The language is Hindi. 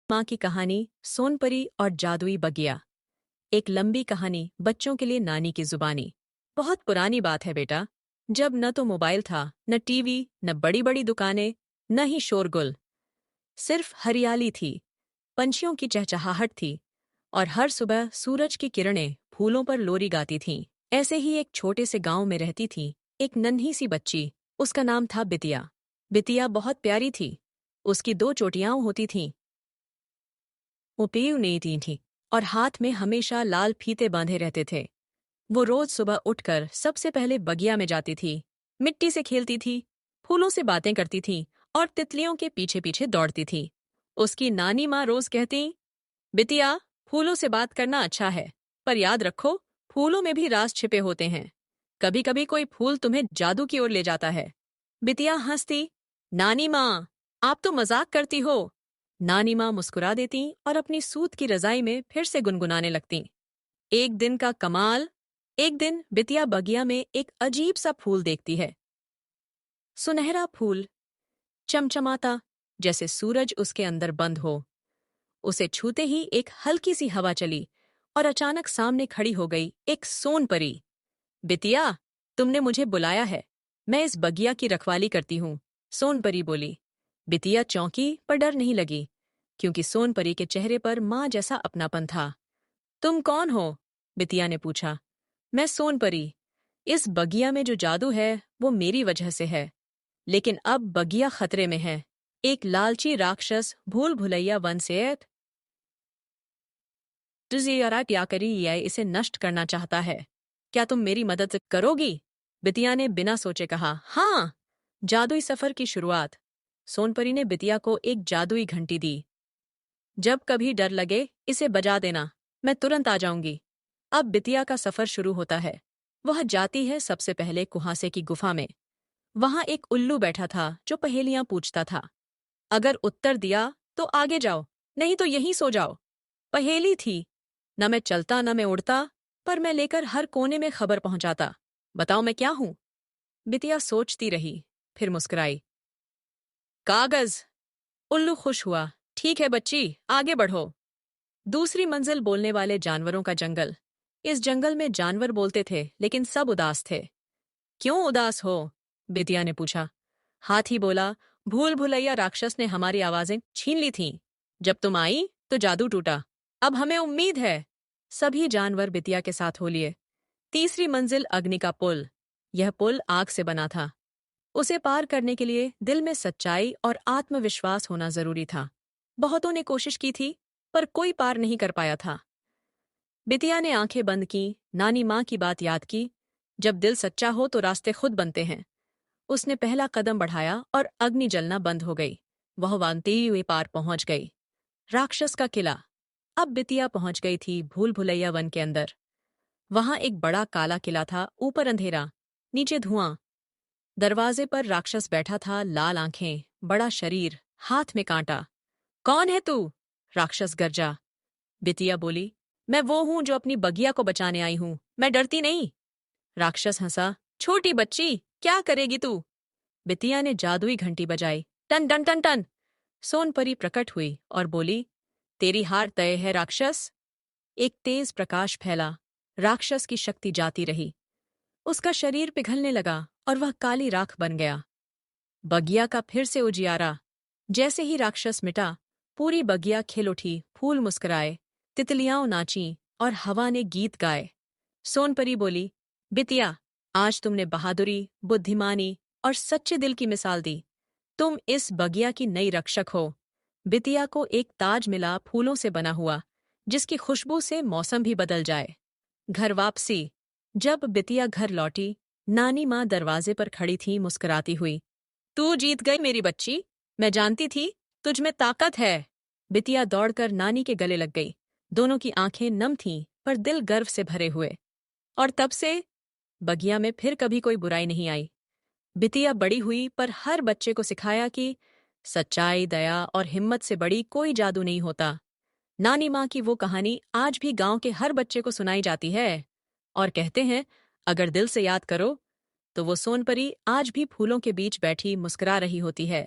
माँ की कहानी सोनपरी और जादुई बगिया। एक लंबी कहानी बच्चों के लिए नानी की जुबानी। बहुत पुरानी बात है बेटा, जब न तो मोबाइल था, न टीवी, न बड़ी बड़ी दुकानें, न ही शोरगुल। सिर्फ हरियाली थी, पंछियों की चहचहाहट थी और हर सुबह सूरज की किरणें फूलों पर लोरी गाती थीं। ऐसे ही एक छोटे से गांव में रहती थी एक नन्ही सी बच्ची। उसका नाम था बिटिया। बिटिया बहुत प्यारी थी। उसकी दो चोटियां होती थीं, वो पीऊ नहीं दी थी और हाथ में हमेशा लाल फीते बांधे रहते थे। वो रोज सुबह उठकर सबसे पहले बगिया में जाती थी, मिट्टी से खेलती थी, फूलों से बातें करती थी और तितलियों के पीछे पीछे दौड़ती थी। उसकी नानी माँ रोज कहती, बिटिया, फूलों से बात करना अच्छा है, पर याद रखो, फूलों में भी राज छिपे होते हैं। कभी कभी कोई फूल तुम्हें जादू की ओर ले जाता है। बिटिया हंसती, नानी माँ, आप तो मजाक करती हो। नानी माँ मुस्कुरा देती और अपनी सूत की रजाई में फिर से गुनगुनाने लगती। एक दिन का कमाल। एक दिन बिटिया बगिया में एक अजीब सा फूल देखती है। सुनहरा फूल, चमचमाता, जैसे सूरज उसके अंदर बंद हो। उसे छूते ही एक हल्की सी हवा चली और अचानक सामने खड़ी हो गई एक सोन परी। बिटिया, तुमने मुझे बुलाया है। मैं इस बगिया की रखवाली करती हूँ, सोन परी बोली। बिटिया चौंकी पर डर नहीं लगी, क्योंकि सोन परी के चेहरे पर माँ जैसा अपनापन था। तुम कौन हो? बिटिया ने पूछा। मैं सोन परी। इस बगिया में जो जादू है वो मेरी वजह से है, लेकिन अब बगिया खतरे में है। एक लालची राक्षस भूल भुलैया वन से क्या करी यह इसे नष्ट करना चाहता है। क्या तुम मेरी मदद करोगी? बिटिया ने बिना सोचे कहा, हाँ। जादुई सफर की शुरुआत। सोनपरी ने बिटिया को एक जादुई घंटी दी। जब कभी डर लगे इसे बजा देना, मैं तुरंत आ जाऊंगी। अब बिटिया का सफर शुरू होता है। वह जाती है सबसे पहले कुहासे की गुफा में। वहां एक उल्लू बैठा था जो पहेलियां पूछता था। अगर उत्तर दिया तो आगे जाओ, नहीं तो यहीं सो जाओ। पहेली थी, न मैं चलता न मैं उड़ता, पर मैं लेकर हर कोने में खबर पहुंचाता। बताओ मैं क्या हूं? बिटिया सोचती रही, फिर मुस्कुराई। कागज। उल्लू खुश हुआ। ठीक है बच्ची, आगे बढ़ो। दूसरी मंजिल, बोलने वाले जानवरों का जंगल। इस जंगल में जानवर बोलते थे, लेकिन सब उदास थे। क्यों उदास हो? बिटिया ने पूछा। हाथी बोला, भूल भुलैया राक्षस ने हमारी आवाजें छीन ली थीं। जब तुम आई तो जादू टूटा। अब हमें उम्मीद है। सभी जानवर बिटिया के साथ हो लिए। तीसरी मंजिल, अग्नि का पुल। यह पुल आग से बना था। उसे पार करने के लिए दिल में सच्चाई और आत्मविश्वास होना जरूरी था। बहुतों ने कोशिश की थी, पर कोई पार नहीं कर पाया था। बिटिया ने आंखें बंद की, नानी माँ की बात याद की, जब दिल सच्चा हो तो रास्ते खुद बनते हैं। उसने पहला कदम बढ़ाया और अग्नि जलना बंद हो गई। वह वानती हुई पार पहुंच गई। राक्षस का किला। अब बिटिया पहुंच गई थी भूल भुलैया वन के अंदर। वहां एक बड़ा काला किला था, ऊपर अंधेरा, नीचे धुआं। दरवाजे पर राक्षस बैठा था, लाल आंखें, बड़ा शरीर, हाथ में कांटा। कौन है तू? राक्षस गरजा। बिटिया बोली, मैं वो हूं जो अपनी बगिया को बचाने आई हूं, मैं डरती नहीं। राक्षस हंसा, छोटी बच्ची, क्या करेगी तू? बिटिया ने जादुई घंटी बजाई, ton ton ton ton. Sonpari प्रकट हुई और बोली, तेरी हार तय है राक्षस। एक तेज प्रकाश फैला। राक्षस की शक्ति जाती रही। उसका शरीर पिघलने लगा और वह काली राख बन गया। बगिया का फिर से उजियारा। जैसे ही राक्षस मिटा, पूरी बगिया खिल उठी, फूल मुस्कुराए, तितलियां नाचीं और हवा ने गीत गाए। सोनपरी बोली, बिटिया, आज तुमने बहादुरी, बुद्धिमानी और सच्चे दिल की मिसाल दी। तुम इस बगिया की नई रक्षक हो। बिटिया को एक ताज मिला, फूलों से बना हुआ, जिसकी खुशबू से मौसम भी बदल जाए। घर वापसी। जब बिटिया घर लौटी, नानी माँ दरवाजे पर खड़ी थी मुस्कुराती हुई। तू जीत गई मेरी बच्ची, मैं जानती थी तुझ में ताकत है। बिटिया दौड़कर नानी के गले लग गई। दोनों की आंखें नम थीं, पर दिल गर्व से भरे हुए। और तब से बगिया में फिर कभी कोई बुराई नहीं आई। बिटिया बड़ी हुई, पर हर बच्चे को सिखाया कि सच्चाई, दया और हिम्मत से बड़ी कोई जादू नहीं होता। नानी माँ की वो कहानी आज भी गांव के हर बच्चे को सुनाई जाती है और कहते हैं, अगर दिल से याद करो तो वो सोनपरी आज भी फूलों के बीच बैठी मुस्कुरा रही होती है।